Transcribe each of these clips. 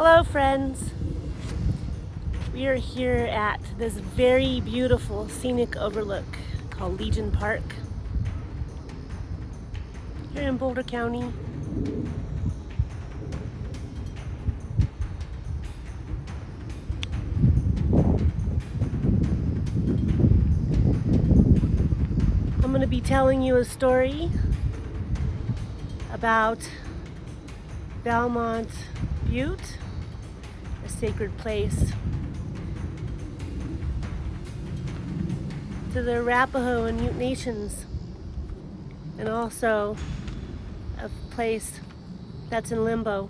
Hello friends! We are here at this very beautiful scenic overlook called Legion Park here in Boulder County. I'm going to be telling you a story about Valmont Butte, a sacred place to the Arapaho and Ute nations, and also a place that's in Limbo.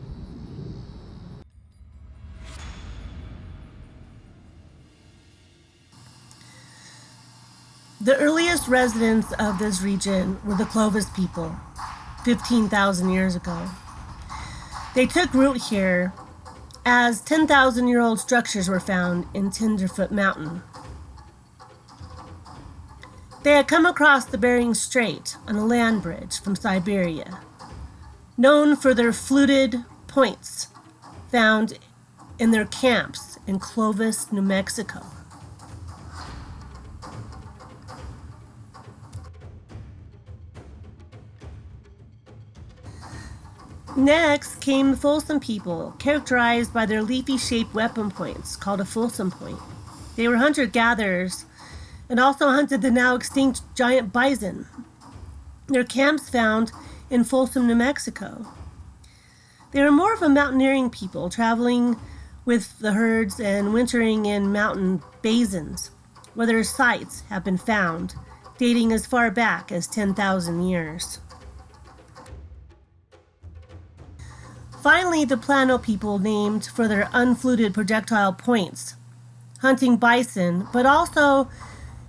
The earliest residents of this region were the Clovis people, 15,000 years ago. They took root here as 10,000-year-old structures were found in Tenderfoot Mountain. They had come across the Bering Strait on a land bridge from Siberia, known for their fluted points found in their camps in Clovis, New Mexico. Next came the Folsom people, characterized by their leafy-shaped weapon points called a Folsom point. They were hunter-gatherers and also hunted the now extinct giant bison. Their camps found in Folsom, New Mexico. They were more of a mountaineering people, traveling with the herds and wintering in mountain basins, where their sites have been found, dating as far back as 10,000 years. Finally, the Plano people, named for their unfluted projectile points, hunting bison, but also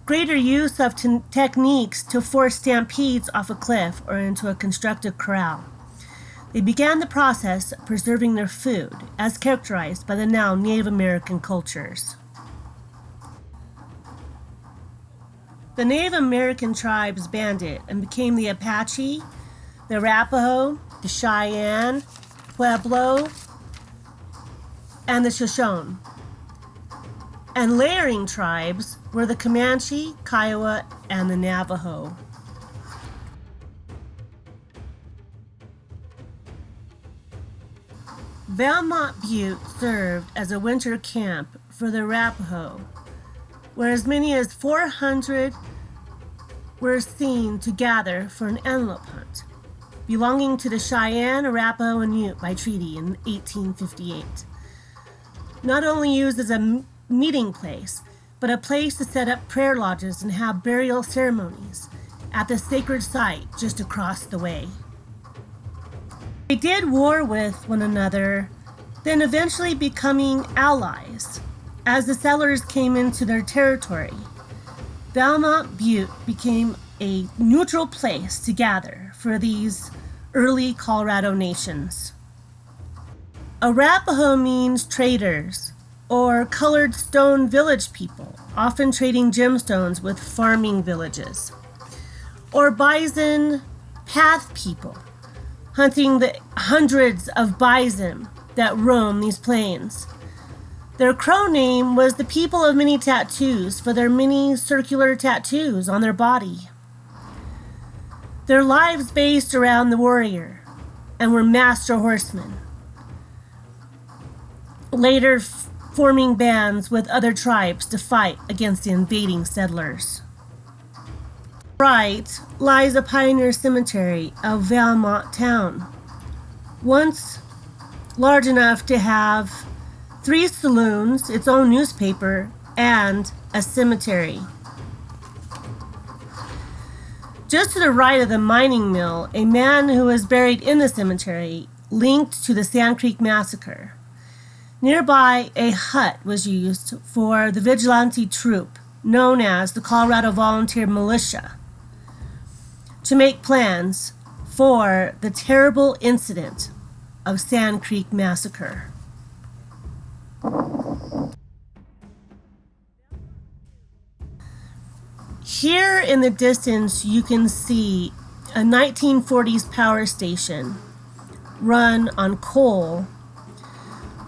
greater use of techniques to force stampedes off a cliff or into a constructed corral. They began the process of preserving their food, as characterized by the now Native American cultures. The Native American tribes banded and became the Apache, the Arapaho, the Cheyenne, Pueblo, and the Shoshone. And layering tribes were the Comanche, Kiowa, and the Navajo. Valmont Butte served as a winter camp for the Arapaho, where as many as 400 were seen to gather for an antelope hunt, belonging to the Cheyenne, Arapaho, and Ute by treaty in 1858. Not only used as a meeting place, but a place to set up prayer lodges and have burial ceremonies at the sacred site just across the way. They did war with one another, then eventually becoming allies as the settlers came into their territory. Valmont Butte became a neutral place to gather for these early Colorado nations. Arapaho means traders, or colored stone village people, often trading gemstones with farming villages. Or bison path people, hunting the hundreds of bison that roam these plains. Their Crow name was the people of many tattoos for their many circular tattoos on their body. Their lives based around the warrior and were master horsemen, later forming bands with other tribes to fight against the invading settlers. Right lies the pioneer cemetery of Valmont town, once large enough to have 3 saloons, its own newspaper, and a cemetery. Just to the right of the mining mill, a man who was buried in the cemetery linked to the Sand Creek Massacre. Nearby, a hut was used for the vigilante troop known as the Colorado Volunteer Militia to make plans for the terrible incident of Sand Creek Massacre. Here in the distance, you can see a 1940s power station run on coal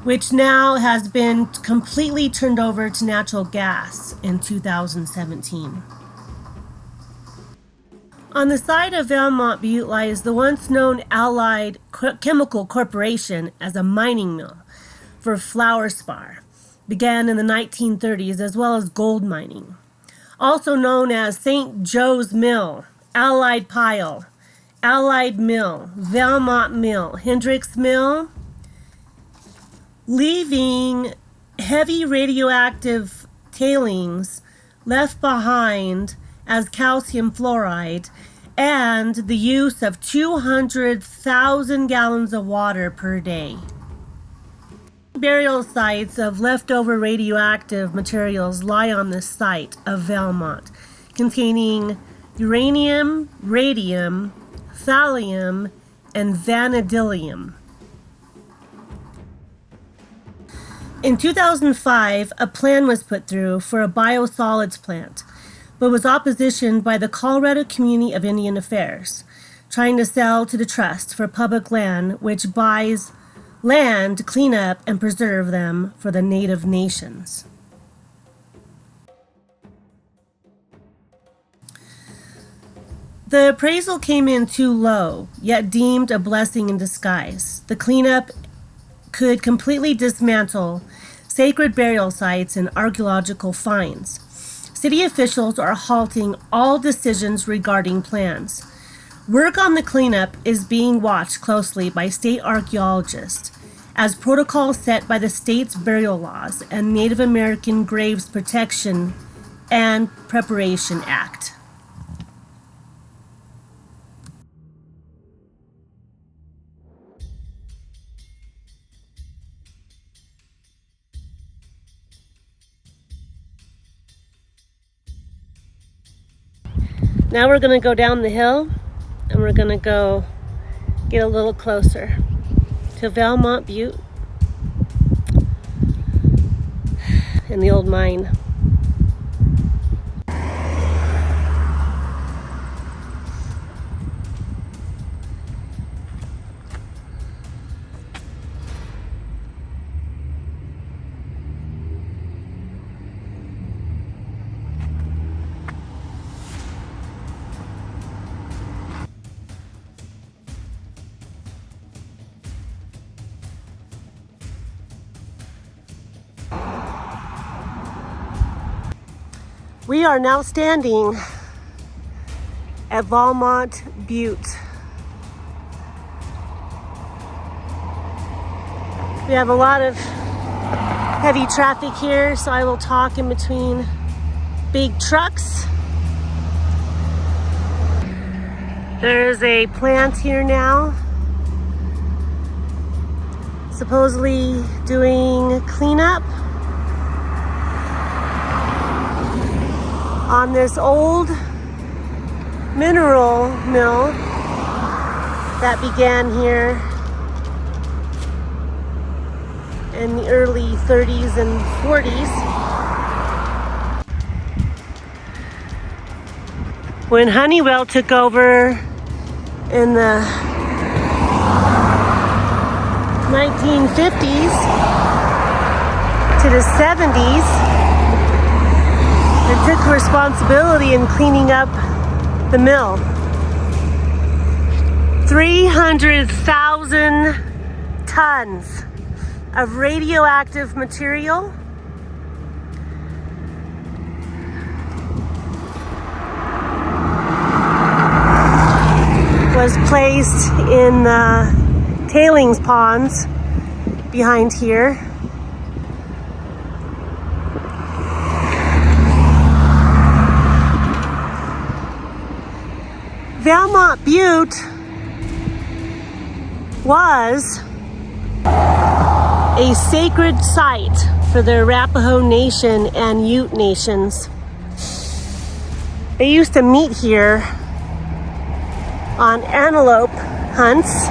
which now has been completely turned over to natural gas in 2017. On the side of Valmont Butte lies the once known Allied Chemical Corporation as a mining mill for flour spar. Began in the 1930s, as well as gold mining. Also known as St. Joe's Mill, Allied Pile, Allied Mill, Valmont Mill, Hendricks Mill, leaving heavy radioactive tailings left behind as calcium fluoride and the use of 200,000 gallons of water per day. Burial sites of leftover radioactive materials lie on the site of Valmont, containing uranium, radium, thallium, and vanadium. In 2005, a plan was put through for a biosolids plant, but was oppositioned by the Colorado Community of Indian Affairs, trying to sell to the Trust for Public Land, which buys land to clean up and preserve them for the Native nations. The appraisal came in too low, yet deemed a blessing in disguise. The cleanup could completely dismantle sacred burial sites and archaeological finds. City officials are halting all decisions regarding plans. Work on the cleanup is being watched closely by state archaeologists as protocols set by the state's burial laws and Native American Graves Protection and Preparation Act. Now we're going to go down the hill and we're going to go get a little closer to Valmont Butte and the old mine. We are now standing at Valmont Butte. We have a lot of heavy traffic here, so I will talk in between big trucks. There's a plant here now, supposedly doing cleanup on this old mineral mill that began here in the early 30s and 40s. When Honeywell took over in the 1950s to the 70s, they took responsibility in cleaning up the mill. 300,000 tons of radioactive material was placed in the tailings ponds behind here. Valmont Butte was a sacred site for the Arapaho Nation and Ute nations. They used to meet here on antelope hunts,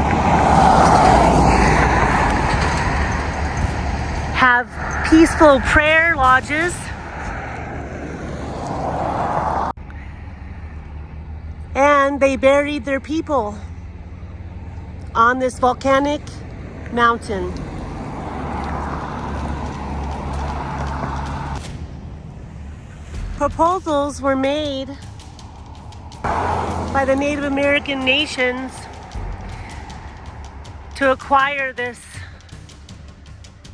have peaceful prayer lodges, and they buried their people on this volcanic mountain. proposals were made by the Native American nations to acquire this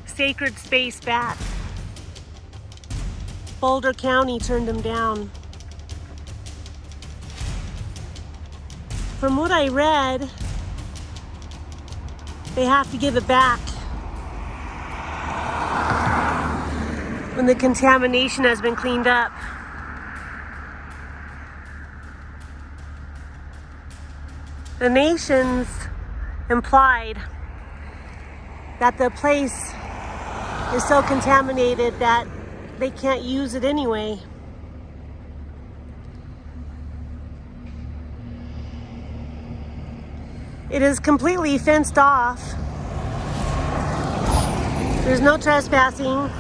sacred space back. Boulder County turned them down. From what I read, they have to give it back when the contamination has been cleaned up. The nations implied that the place is so contaminated that they can't use it anyway. It is completely fenced off. There's no trespassing.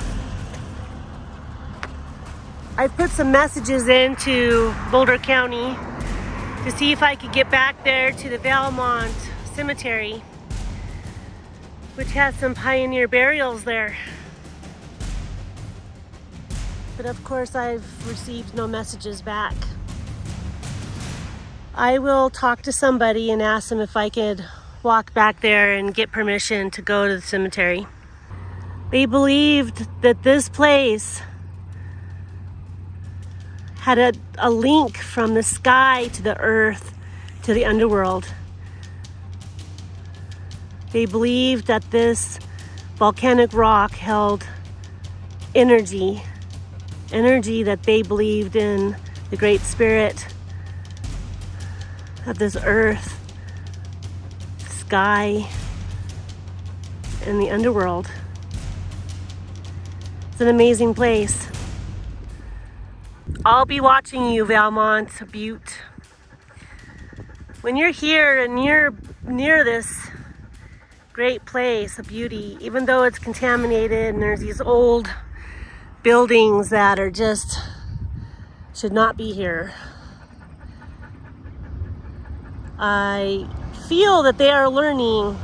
I've put some messages into Boulder County to see if I could get back there to the Valmont Cemetery, which has some pioneer burials there. But of course, I've received no messages back. I will talk to somebody and ask them if I could walk back there and get permission to go to the cemetery. They believed that this place had a link from the sky to the earth to the underworld. They believed that this volcanic rock held energy that they believed in the great spirit of this earth, sky, and the underworld. It's an amazing place. I'll be watching you, Valmont Butte. When you're here and you're near this great place, a beauty, even though it's contaminated and there's these old buildings that are just should not be here, I feel that they are learning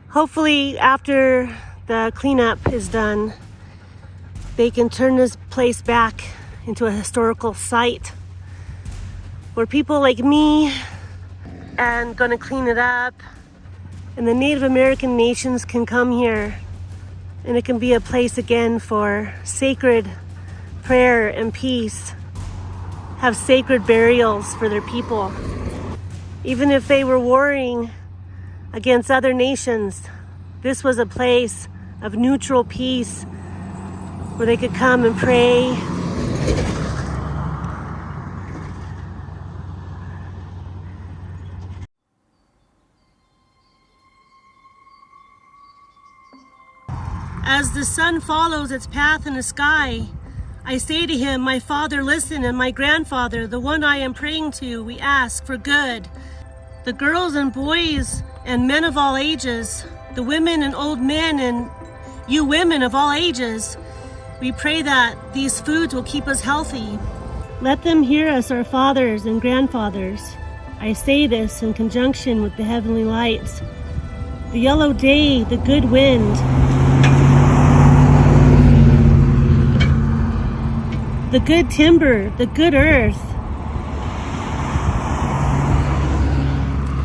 hopefully after the cleanup is done, they can turn this place back into a historical site where people like me and gonna clean it up, and the Native American nations can come here, and it can be a place again for sacred prayer and peace, have sacred burials for their people. Even if they were warring against other nations, this was a place of neutral peace where they could come and pray. As the sun follows its path in the sky, I say to him, my father, listen, and my grandfather, the one I am praying to, we ask for good. The girls and boys and men of all ages, the women and old men, and you women of all ages, we pray that these foods will keep us healthy. Let them hear us, our fathers and grandfathers. I say this in conjunction with the heavenly lights, the yellow day, the good wind, the good timber, the good earth.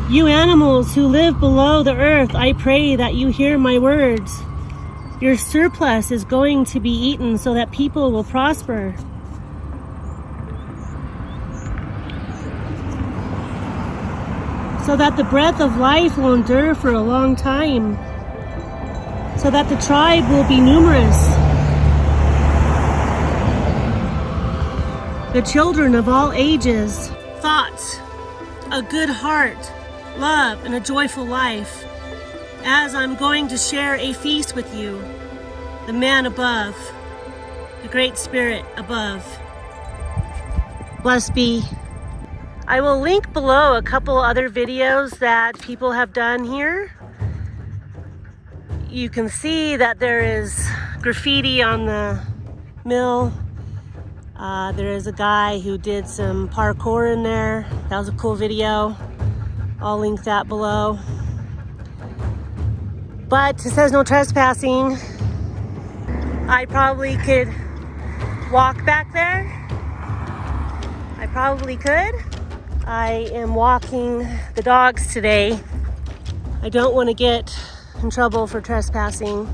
You animals who live below the earth, I pray that you hear my words. Your surplus is going to be eaten so that people will prosper. So that the breath of life will endure for a long time. So that the tribe will be numerous. The children of all ages, thoughts, a good heart, love, and a joyful life, as I'm going to share a feast with you, the man above, the great spirit above. Blessed be. I will link below a couple other videos that people have done here. You can see that there is graffiti on the mill. There is a guy who did some parkour in there. That was a cool video. I'll link that below. But it says no trespassing. I probably could walk back there. I probably could. I am walking the dogs today. I don't want to get in trouble for trespassing.